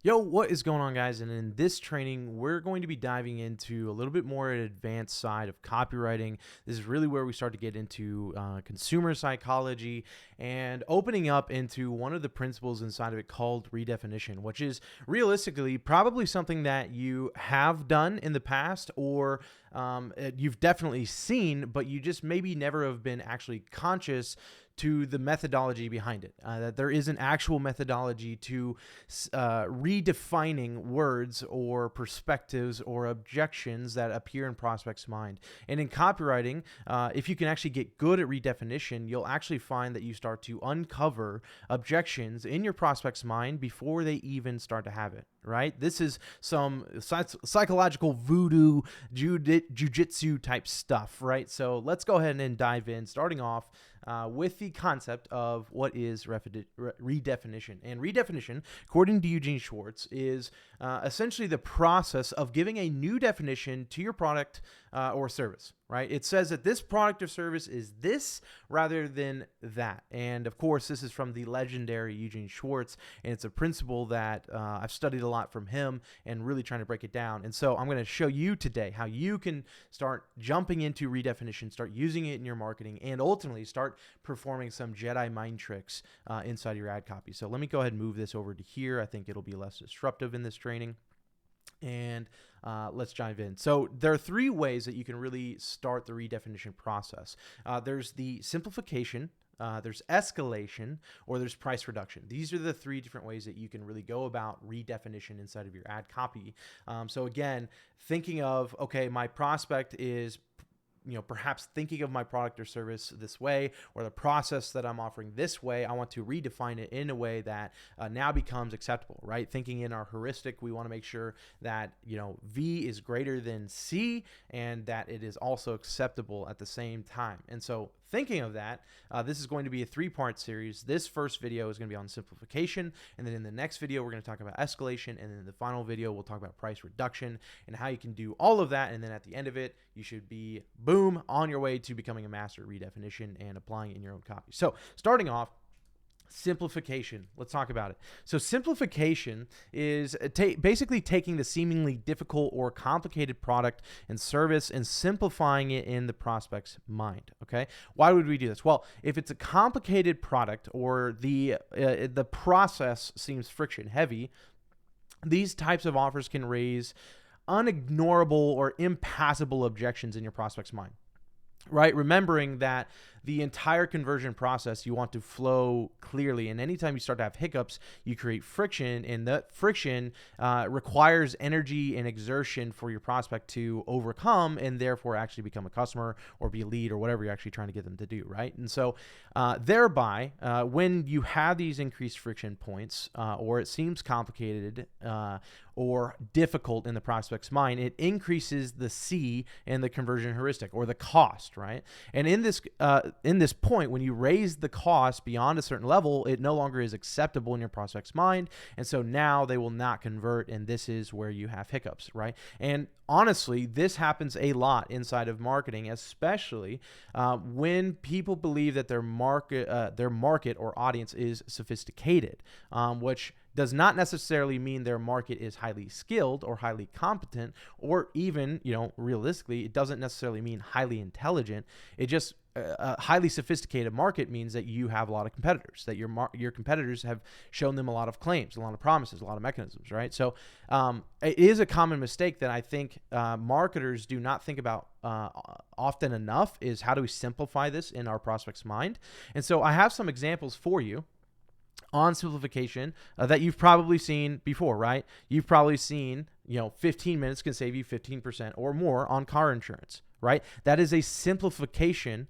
Yo, what is going on, guys? And in this training, we're going to be diving into a little bit more advanced side of copywriting. This is really where we start to get into consumer psychology and opening up into one of the principles inside of it called redefinition, which is realistically probably something that you have done in the past or you've definitely seen, but you just maybe never have been actually conscious to the methodology behind it, that there is an actual methodology to redefining words or perspectives or objections that appear in prospects' mind. And in copywriting, if you can actually get good at redefinition, you'll actually find that you start to uncover objections in your prospect's mind before they even start to have it, right? This is some psychological voodoo, jujitsu type stuff, right? So let's go ahead and dive in, starting off with the concept of what is redefinition. And redefinition, according to Eugene Schwartz, is essentially the process of giving a new definition to your product or service, right? It says that this product or service is this rather than that. And of course, this is from the legendary Eugene Schwartz, and it's a principle that I've studied a lot from him and really trying to break it down. And so I'm going to show you today how you can start jumping into redefinition, start using it in your marketing, and ultimately start performing some Jedi mind tricks inside your ad copy. So let me go ahead and move this over to here. I think it'll be less disruptive in this training. And let's dive in. So there are three ways that you can really start the redefinition process. There's the simplification, there's escalation, or there's price reduction. These are the three different ways that you can really go about redefinition inside of your ad copy. So again, thinking of, okay, my prospect is perhaps thinking of my product or service this way, or the process that I'm offering this way. I want to redefine it in a way that now becomes acceptable, right? Thinking in our heuristic, we want to make sure that, V is greater than C and that it is also acceptable at the same time. And so thinking of that, this is going to be a three-part series. This first video is going to be on simplification, and then in the next video, we're going to talk about escalation, and then in the final video, we'll talk about price reduction and how you can do all of that. And then at the end of it, you should be, boom, on your way to becoming a master at redefinition and applying it in your own copy. So starting off, simplification. Let's talk about it. So simplification is basically taking the seemingly difficult or complicated product and service and simplifying it in the prospect's mind. Okay. Why would we do this? Well, if it's a complicated product or the process seems friction heavy, these types of offers can raise unignorable or impassable objections in your prospect's mind. Right? Remembering that the entire conversion process, you want to flow clearly. And anytime you start to have hiccups, you create friction, and that friction requires energy and exertion for your prospect to overcome and therefore actually become a customer or be a lead or whatever you're actually trying to get them to do, right? And so thereby, when you have these increased friction points or it seems complicated or difficult in the prospect's mind, it increases the C in the conversion heuristic or the cost, right? And in this point, when you raise the cost beyond a certain level, it no longer is acceptable in your prospect's mind. And so now they will not convert. And this is where you have hiccups, right? And honestly, this happens a lot inside of marketing, especially when people believe that their market or audience is sophisticated, which does not necessarily mean their market is highly skilled or highly competent, or even, realistically, it doesn't necessarily mean highly intelligent. It just a highly sophisticated market means that you have a lot of competitors, that your competitors have shown them a lot of claims, a lot of promises, a lot of mechanisms, right? So it is a common mistake that I think marketers do not think about often enough, is how do we simplify this in our prospect's mind? And so I have some examples for you on simplification that you've probably seen before, right? You've probably seen, 15 minutes can save you 15% or more on car insurance, right? That is a simplification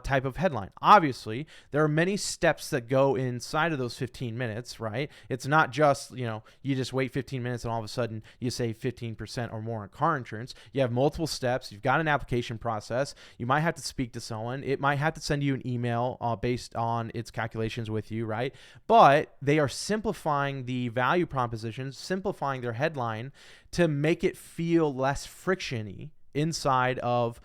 type of headline. Obviously, there are many steps that go inside of those 15 minutes, right? It's not just, you just wait 15 minutes and all of a sudden you save 15% or more on car insurance. You have multiple steps. You've got an application process. You might have to speak to someone. It might have to send you an email based on its calculations with you, right? But they are simplifying the value propositions, simplifying their headline to make it feel less friction-y inside of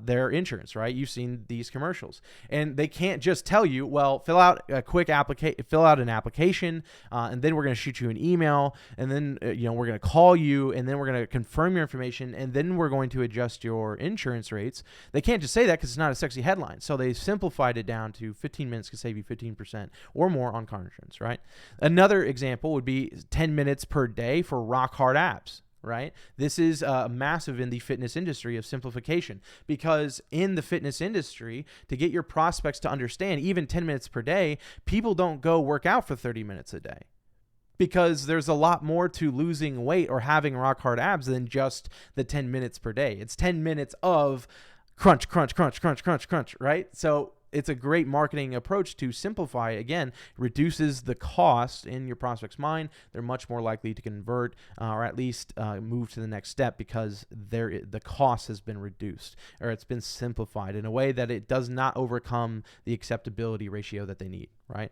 their insurance, right? You've seen these commercials, and they can't just tell you, well, fill out an application, and then we're going to shoot you an email, and then we're going to call you, and then we're going to confirm your information, and then we're going to adjust your insurance rates. They can't just say that because it's not a sexy headline. So they simplified it down to 15 minutes can save you 15% or more on car insurance, right? Another example would be 10 minutes per day for rock hard abs. Right? This is massive in the fitness industry of simplification, because in the fitness industry, to get your prospects to understand, even 10 minutes per day, people don't go work out for 30 minutes a day, because there's a lot more to losing weight or having rock hard abs than just the 10 minutes per day. It's 10 minutes of crunch, crunch, crunch, crunch, crunch, crunch, right? So it's a great marketing approach to simplify. Again, reduces the cost in your prospect's mind. They're much more likely to convert or at least move to the next step, because the cost has been reduced, or it's been simplified in a way that it does not overcome the acceptability ratio that they need, right?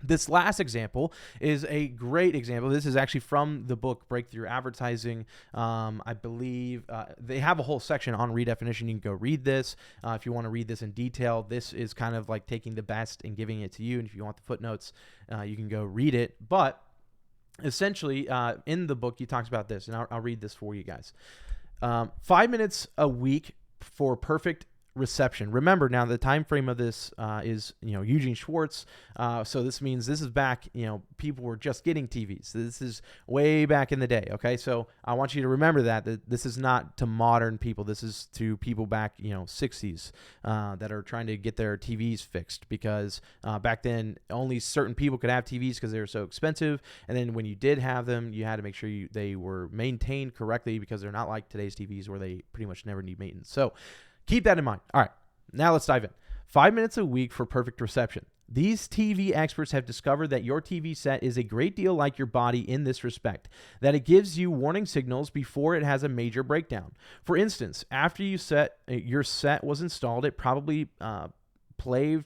This last example is a great example. This is actually from the book Breakthrough Advertising. I believe they have a whole section on redefinition. You can go read this if you want to read this in detail. This is kind of like taking the best and giving it to you. And if you want the footnotes, you can go read it. But essentially, in the book, he talks about this, and I'll read this for you guys. 5 minutes a week for perfect reception. Remember, now the time frame of this is Eugene Schwartz, so this means this is back, people were just getting TVs. This is way back in the day. Okay, so I want you to remember that this is not to modern people. This is to people back 60s that are trying to get their TVs fixed, because back then only certain people could have TVs because they were so expensive, and then when you did have them, you had to make sure they were maintained correctly, because they're not like today's TVs where they pretty much never need maintenance. So keep that in mind. All right, now let's dive in. 5 minutes a week for perfect reception. These TV experts have discovered that your TV set is a great deal like your body in this respect, that it gives you warning signals before it has a major breakdown. For instance, after your set was installed, it probably played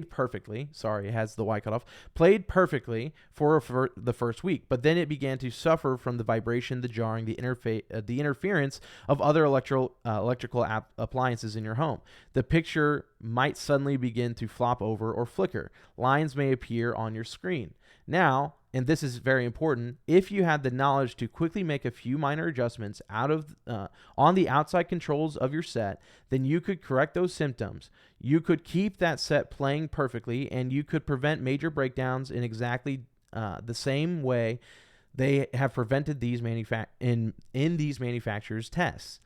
perfectly. Sorry, it has the Y cut off. Played perfectly for the first week, but then it began to suffer from the vibration, the jarring, the interference of other electrical appliances in your home. The picture might suddenly begin to flop over or flicker. Lines may appear on your screen. Now, and this is very important, if you had the knowledge to quickly make a few minor adjustments on the outside controls of your set, then you could correct those symptoms. You could keep that set playing perfectly, and you could prevent major breakdowns in exactly the same way they have prevented these in these manufacturers' tests.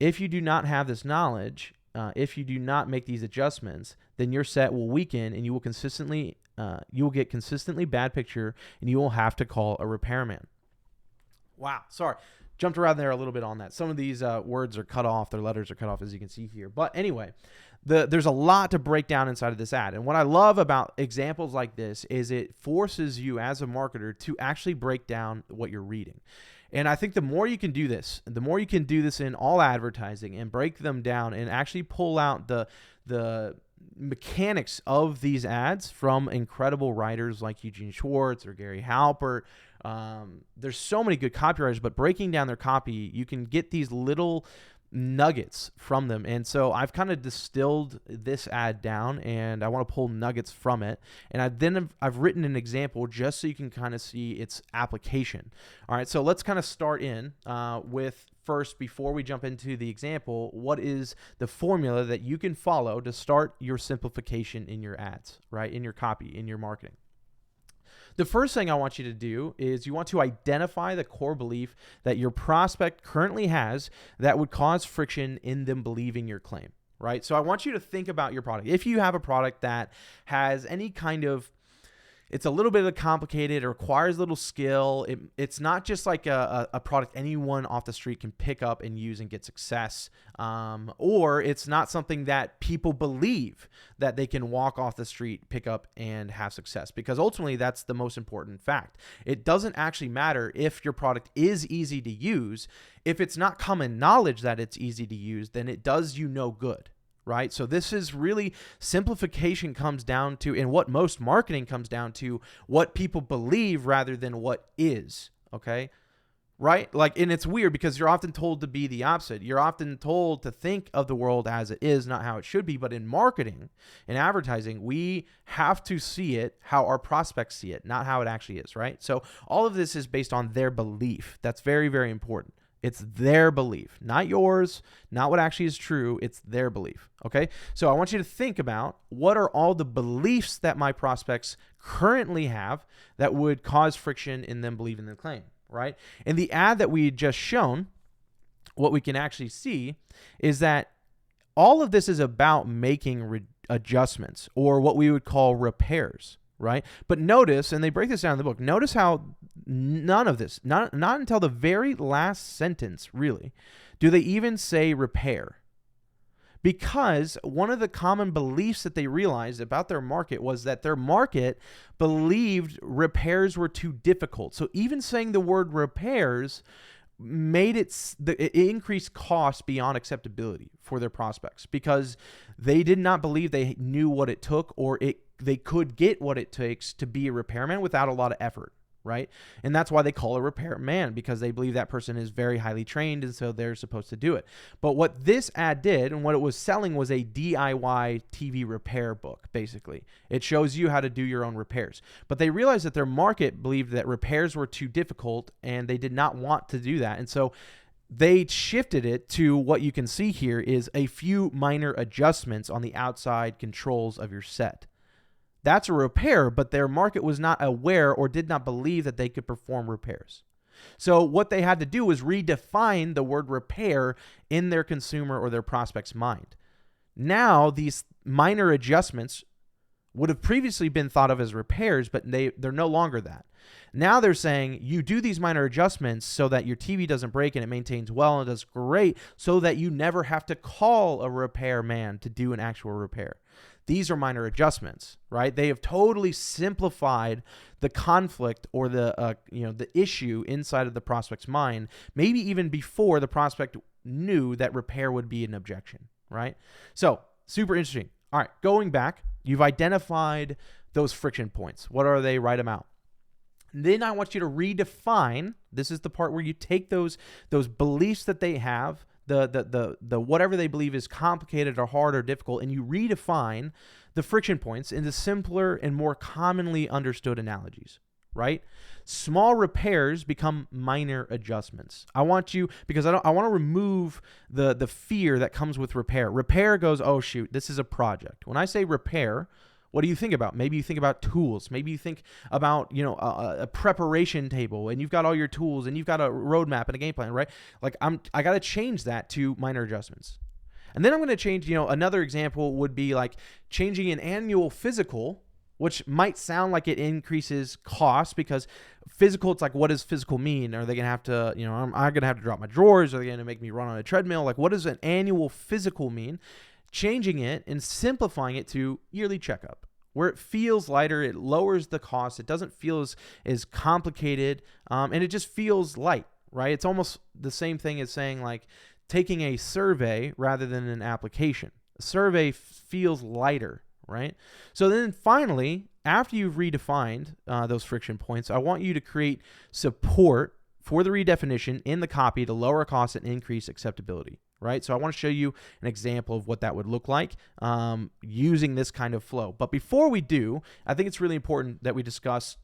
If you do not have this knowledge, if you do not make these adjustments, then your set will weaken, and you will get consistently bad picture, and you will have to call a repairman. Wow, sorry. Jumped around there a little bit on that. Some of these words are cut off. Their letters are cut off, as you can see here. But anyway, there's a lot to break down inside of this ad. And what I love about examples like this is it forces you as a marketer to actually break down what you're reading. And I think the more you can do this, in all advertising and break them down and actually pull out the mechanics of these ads from incredible writers like Eugene Schwartz or Gary Halpert. There's so many good copywriters, but breaking down their copy, you can get these little nuggets from them. And so I've kind of distilled this ad down, and I want to pull nuggets from it. And I've written an example just so you can kind of see its application. All right, so let's kind of start in with first, before we jump into the example, what is the formula that you can follow to start your simplification in your ads, right? In your copy, in your marketing. The first thing I want you to do is you want to identify the core belief that your prospect currently has that would cause friction in them believing your claim, right? So I want you to think about your product. If you have a product that has any kind of, it's a little bit complicated, it requires a little skill. It's not just like a product anyone off the street can pick up and use and get success. Or it's not something that people believe that they can walk off the street, pick up, and have success. Because ultimately, that's the most important fact. It doesn't actually matter if your product is easy to use. If it's not common knowledge that it's easy to use, then it does you no good. Right? So this is really, simplification comes down to, and what most marketing comes down to, what people believe rather than what is, okay? right? Like, and it's weird because you're often told to be the opposite. You're often told to think of the world as it is, not how it should be. But in marketing and advertising, we have to see it how our prospects see it, not how it actually is, right? So all of this is based on their belief. That's very, very important. It's their belief, not yours, not what actually is true. It's their belief, okay? So I want you to think about, what are all the beliefs that my prospects currently have that would cause friction in them believing the claim, right? In the ad that we just shown, what we can actually see is that all of this is about making adjustments, or what we would call repairs, right? But notice, and they break this down in the book, notice how none of this, not until the very last sentence really, do they even say repair. Because one of the common beliefs that they realized about their market was that their market believed repairs were too difficult. So even saying the word repairs made it increased cost beyond acceptability for their prospects, because they did not believe they knew what it took, or they could get what it takes to be a repairman without a lot of effort, right? And that's why they call a repairman, because they believe that person is very highly trained, and so they're supposed to do it. But what this ad did, and what it was selling, was a DIY TV repair book, basically. It shows you how to do your own repairs. But they realized that their market believed that repairs were too difficult, and they did not want to do that. And so they shifted it to what you can see here is a few minor adjustments on the outside controls of your set. That's a repair, but their market was not aware or did not believe that they could perform repairs. So what they had to do was redefine the word repair in their consumer or their prospect's mind. Now, these minor adjustments would have previously been thought of as repairs, but they're no longer that. Now they're saying you do these minor adjustments so that your TV doesn't break and it maintains well and does great, so that you never have to call a repairman to do an actual repair. These are minor adjustments, right? They have totally simplified the conflict or the issue inside of the prospect's mind, maybe even before the prospect knew that repair would be an objection, right? So super interesting. All right, going back, you've identified those friction points. What are they? Write them out. Then I want you to redefine. This is the part where you take those beliefs that they have, the whatever they believe is complicated or hard or difficult, and you redefine the friction points into simpler and more commonly understood analogies, right? Small repairs become minor adjustments. I want you, because I want to remove the fear that comes with repair. Repair goes, oh shoot, this is a project. When I say repair, what do you think about? Maybe you think about tools. Maybe you think about, a preparation table, and you've got all your tools, and you've got a roadmap and a game plan, right? Like I got to change that to minor adjustments. And then I'm going to change, another example would be like changing an annual physical, which might sound like it increases cost, because physical, it's like, what does physical mean? Are they going to have to, am I going to have to drop my drawers? Are they going to make me run on a treadmill? Like, what does an annual physical mean? Changing it and simplifying it to yearly checkup, where it feels lighter, it lowers the cost, it doesn't feel as complicated, and it just feels light, right? It's almost the same thing as saying like taking a survey rather than an application. A survey feels lighter, right? So then finally, after you've redefined those friction points, I want you to create support for the redefinition in the copy to lower costs and increase acceptability. Right? So I want to show you an example of what that would look like using this kind of flow. But before we do, I think it's really important that we discuss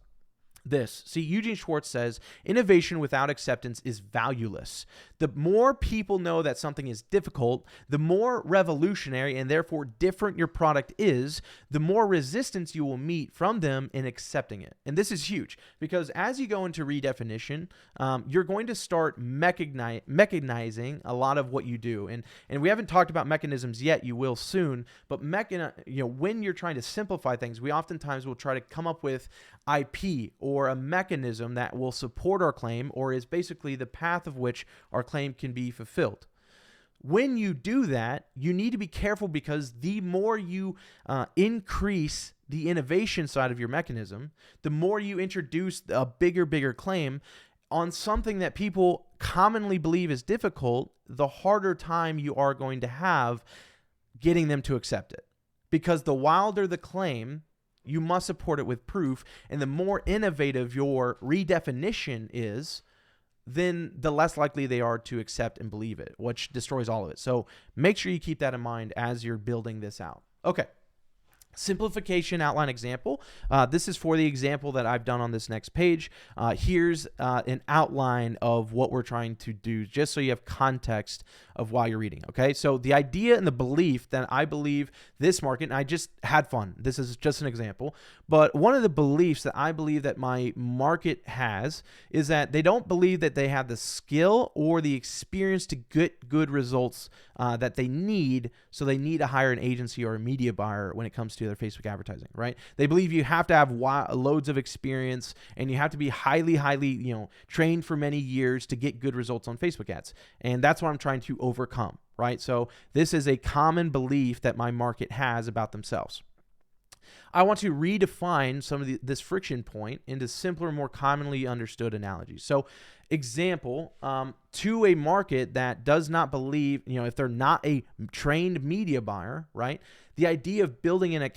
this. See, Eugene Schwartz says, innovation without acceptance is valueless. The more people know that something is difficult, the more revolutionary and therefore different your product is, the more resistance you will meet from them in accepting it. And this is huge, because as you go into redefinition, you're going to start mechanizing a lot of what you do. And we haven't talked about mechanisms yet. You will soon. But when you're trying to simplify things, we oftentimes will try to come up with IP or a mechanism that will support our claim, or is basically the path of which our claim can be fulfilled. When you do that, you need to be careful, because the more you increase the innovation side of your mechanism, the more you introduce a bigger claim on something that people commonly believe is difficult, the harder time you are going to have getting them to accept it. Because the wilder the claim, you must support it with proof. And the more innovative your redefinition is, then the less likely they are to accept and believe it, which destroys all of it. So make sure you keep that in mind as you're building this out. Okay. Simplification outline example. This is for the example that I've done on this next page. Here's an outline of what we're trying to do, just so you have context of why you're reading. Okay, so the idea and the belief that I believe this market, and I just had fun. This is just an example, but one of the beliefs that I believe that my market has is that they don't believe that they have the skill or the experience to get good results that they need. So they need to hire an agency or a media buyer when it comes to their Facebook advertising, right? They believe you have to have loads of experience and you have to be highly, trained for many years to get good results on Facebook ads. And that's what I'm trying to overcome, right? So this is a common belief that my market has about themselves. I want to redefine some of this friction point into simpler, more commonly understood analogies. So example, to a market that does not believe, if they're not a trained media buyer, right? The idea of building an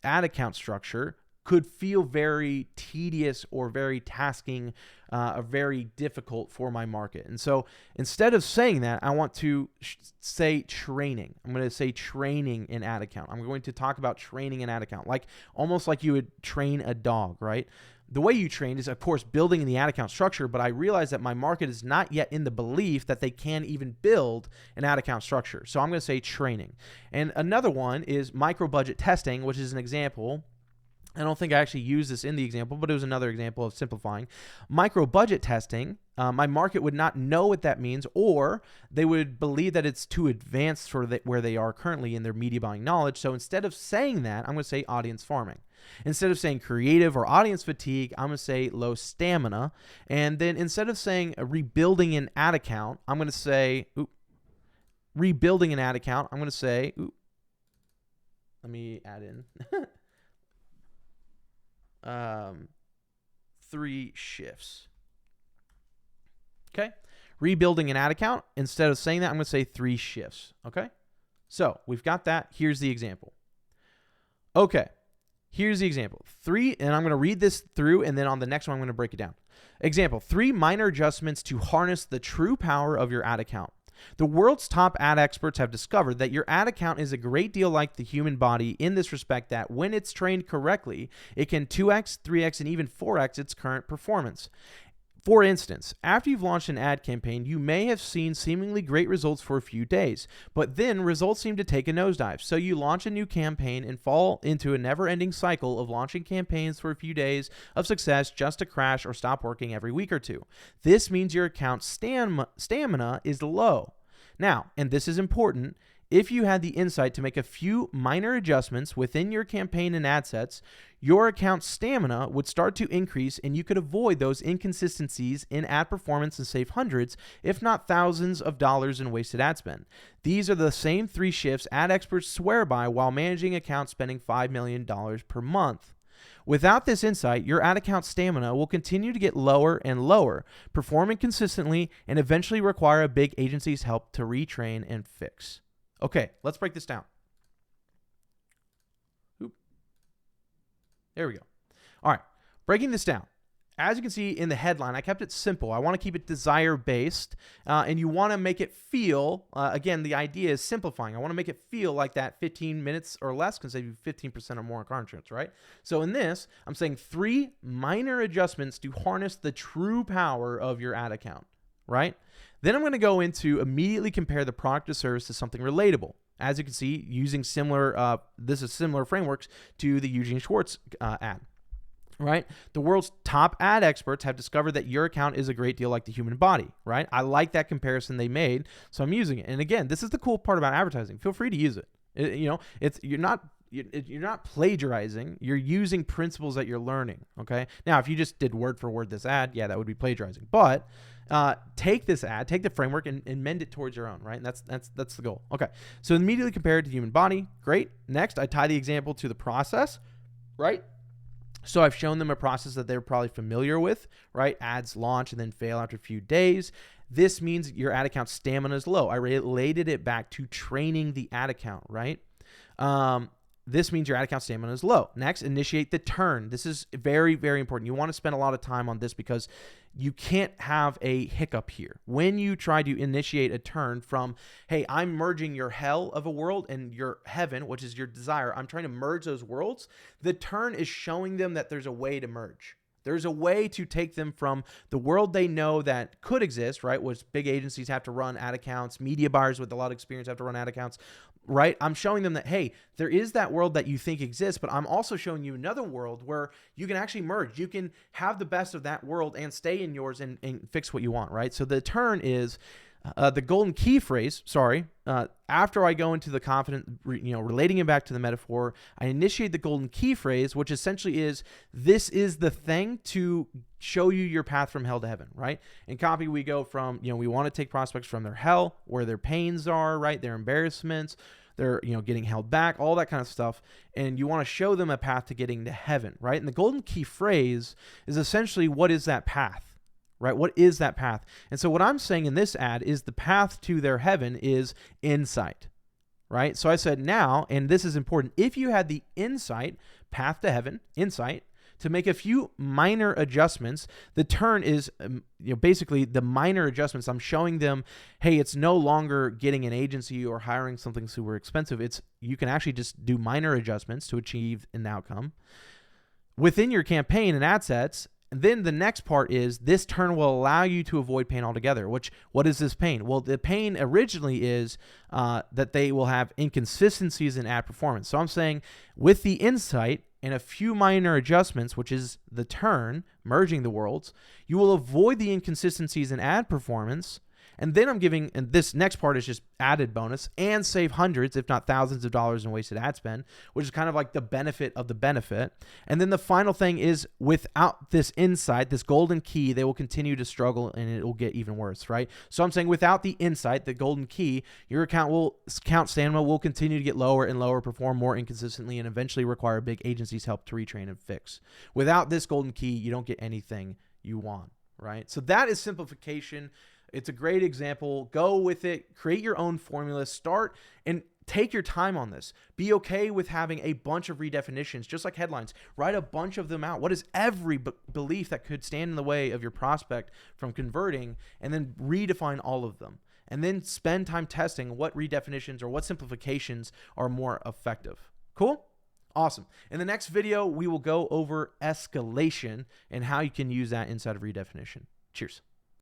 ad account structure could feel very tedious or very tasking, or very difficult for my market. And so instead of saying that, I want to say training. I'm going to say training in ad account. I'm going to talk about training an ad account, almost like you would train a dog, right? The way you train is, of course, building in the ad account structure, but I realize that my market is not yet in the belief that they can even build an ad account structure. So I'm going to say training. And another one is micro budget testing, which is an example. I don't think I actually used this in the example, but it was another example of simplifying. Micro budget testing, my market would not know what that means, or they would believe that it's too advanced for where they are currently in their media buying knowledge. So instead of saying that, I'm going to say audience farming. Instead of saying creative or audience fatigue, I'm going to say low stamina. And then instead of saying rebuilding an ad account, I'm going to say rebuilding an ad account. I'm going to say, let me add in 3 shifts. Okay. Rebuilding an ad account. Instead of saying that, I'm going to say 3 shifts. Okay. So we've got that. Here's the example. Okay. Here's the example. 3, and I'm going to read this through, and then on the next one, I'm going to break it down. Example, 3 minor adjustments to harness the true power of your ad account. The world's top ad experts have discovered that your ad account is a great deal like the human body in this respect that when it's trained correctly, it can 2x, 3x, and even 4x its current performance. For instance, after you've launched an ad campaign, you may have seen seemingly great results for a few days, but then results seem to take a nosedive. So you launch a new campaign and fall into a never-ending cycle of launching campaigns for a few days of success just to crash or stop working every week or two. This means your account's stamina is low. Now, and this is important, if you had the insight to make a few minor adjustments within your campaign and ad sets, your account's stamina would start to increase and you could avoid those inconsistencies in ad performance and save hundreds, if not thousands of dollars in wasted ad spend. These are the same 3 shifts ad experts swear by while managing accounts spending $5 million per month. Without this insight, your ad account stamina will continue to get lower and lower, performing consistently and eventually require a big agency's help to retrain and fix. Okay, let's break this down. There we go. All right, breaking this down. As you can see in the headline, I kept it simple. I want to keep it desire-based, and you want to make it feel, again, the idea is simplifying. I want to make it feel like that 15 minutes or less can save you 15% or more on car insurance, right? So in this, I'm saying 3 minor adjustments to harness the true power of your ad account, right? Then I'm going to go into immediately compare the product or service to something relatable. As you can see, using similar frameworks to the Eugene Schwartz ad. Right? The world's top ad experts have discovered that your account is a great deal like the human body, right? I like that comparison they made, so I'm using it. And again, this is the cool part about advertising. Feel free to use it. You're not plagiarizing. You're using principles that you're learning, okay? Now, if you just did word for word this ad, yeah, that would be plagiarizing. But take this ad, take the framework and mend it towards your own, right? And that's the goal. Okay, so immediately compare it to the human body. Great. Next, I tie the example to the process, right? So I've shown them a process that they're probably familiar with, right? Ads launch and then fail after a few days. This means your ad account stamina is low. I related it back to training the ad account, right? this means your ad account stamina is low. Next, initiate the turn. This is very, very important. You want to spend a lot of time on this because you can't have a hiccup here. When you try to initiate a turn from, hey, I'm merging your hell of a world and your heaven, which is your desire, I'm trying to merge those worlds, the turn is showing them that there's a way to merge. There's a way to take them from the world they know that could exist, right? Which big agencies have to run ad accounts, media buyers with a lot of experience have to run ad accounts, right? I'm showing them that, hey, there is that world that you think exists, but I'm also showing you another world where you can actually merge. You can have the best of that world and stay in yours and fix what you want, right? So the turn is the golden key phrase, after I go into the confident, relating it back to the metaphor, I initiate the golden key phrase, which essentially is, this is the thing to show you your path from hell to heaven, right? In copy, we go from, we want to take prospects from their hell, where their pains are, right? Their embarrassments, they're, getting held back, all that kind of stuff. And you want to show them a path to getting to heaven, right? And the golden key phrase is essentially, what is that path? Right? What is that path? And so what I'm saying in this ad is the path to their heaven is insight, right? So I said now, and this is important, if you had the insight, path to heaven, insight, to make a few minor adjustments, the turn is basically the minor adjustments. I'm showing them, hey, it's no longer getting an agency or hiring something super expensive. You can actually just do minor adjustments to achieve an outcome within your campaign and ad sets. And then the next part is this turn will allow you to avoid pain altogether. What is this pain? Well, the pain originally is that they will have inconsistencies in ad performance. So I'm saying with the insight and a few minor adjustments, which is the turn, merging the worlds, you will avoid the inconsistencies in ad performance. And then I'm giving, and this next part is just added bonus, and save hundreds, if not thousands of dollars in wasted ad spend, which is kind of like the benefit of the benefit. And then the final thing is, without this insight, this golden key, they will continue to struggle and it will get even worse, right? So I'm saying without the insight, the golden key, your account stamina will continue to get lower and lower, perform more inconsistently, and eventually require big agencies' help to retrain and fix. Without this golden key, you don't get anything you want, right? So that is simplification. It's a great example. Go with it. Create your own formula. Start and take your time on this. Be okay with having a bunch of redefinitions, just like headlines. Write a bunch of them out. What is every belief that could stand in the way of your prospect from converting, and then redefine all of them. And then spend time testing what redefinitions or what simplifications are more effective. Cool? Awesome. In the next video, we will go over escalation and how you can use that inside of redefinition. Cheers.